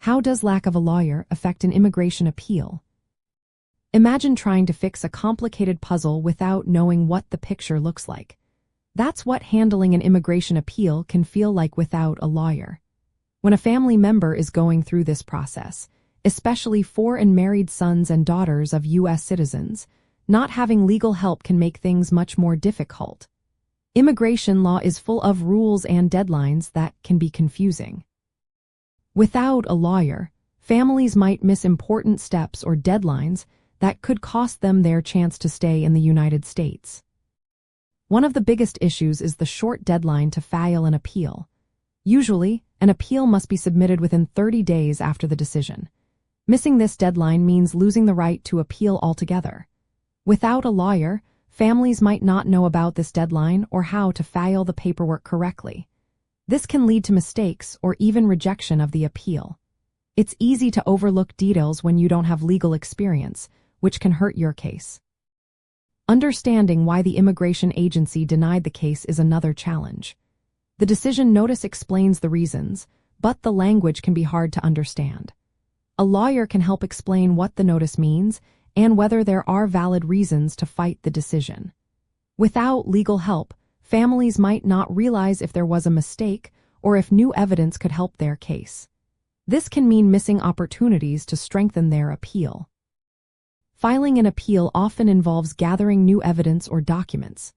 How does lack of a lawyer affect an immigration appeal? Imagine trying to fix a complicated puzzle without knowing what the picture looks like. That's what handling an immigration appeal can feel like without a lawyer. When a family member is going through this process, especially foreign married sons and daughters of U.S. citizens, not having legal help can make things much more difficult. Immigration law is full of rules and deadlines that can be confusing. Without a lawyer, families might miss important steps or deadlines that could cost them their chance to stay in the United States. One of the biggest issues is the short deadline to file an appeal. Usually, an appeal must be submitted within 30 days after the decision. Missing this deadline means losing the right to appeal altogether. Without a lawyer, families might not know about this deadline or how to file the paperwork correctly. This can lead to mistakes or even rejection of the appeal. It's easy to overlook details when you don't have legal experience, which can hurt your case. Understanding why the immigration agency denied the case is another challenge. The decision notice explains the reasons, but the language can be hard to understand. A lawyer can help explain what the notice means and whether there are valid reasons to fight the decision. Without legal help, families might not realize if there was a mistake or if new evidence could help their case. This can mean missing opportunities to strengthen their appeal. Filing an appeal often involves gathering new evidence or documents.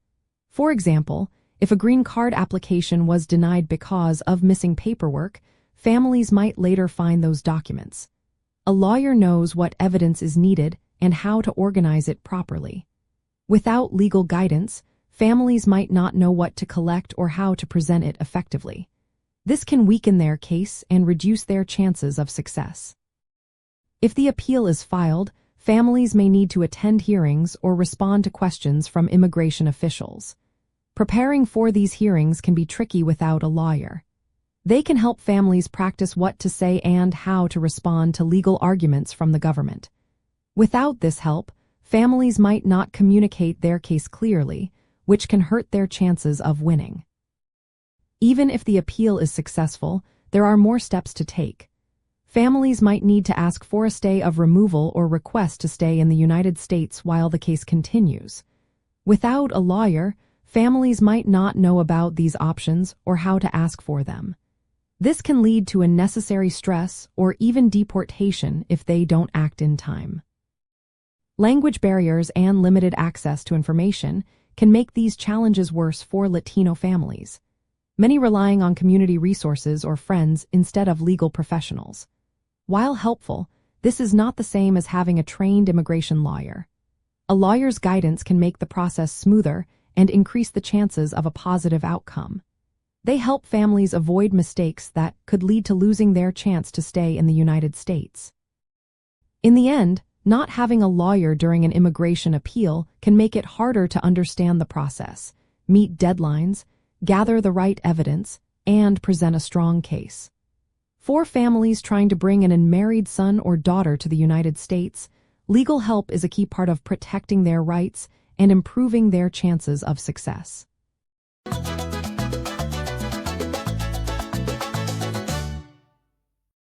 For example, if a green card application was denied because of missing paperwork, families might later find those documents. A lawyer knows what evidence is needed and how to organize it properly. Without legal guidance, families might not know what to collect or how to present it effectively. This can weaken their case and reduce their chances of success. If the appeal is filed, families may need to attend hearings or respond to questions from immigration officials. Preparing for these hearings can be tricky without a lawyer. They can help families practice what to say and how to respond to legal arguments from the government. Without this help, families might not communicate their case clearly, which can hurt their chances of winning. Even if the appeal is successful, there are more steps to take. Families might need to ask for a stay of removal or request to stay in the United States while the case continues. Without a lawyer, families might not know about these options or how to ask for them. This can lead to unnecessary stress or even deportation if they don't act in time. Language barriers and limited access to information can make these challenges worse for Latino families, many relying on community resources or friends instead of legal professionals. While helpful, this is not the same as having a trained immigration lawyer. A lawyer's guidance can make the process smoother and increase the chances of a positive outcome. They help families avoid mistakes that could lead to losing their chance to stay in the United States. In the end, not having a lawyer during an immigration appeal can make it harder to understand the process, meet deadlines, gather the right evidence, and present a strong case. For families trying to bring an unmarried son or daughter to the United States, legal help is a key part of protecting their rights and improving their chances of success.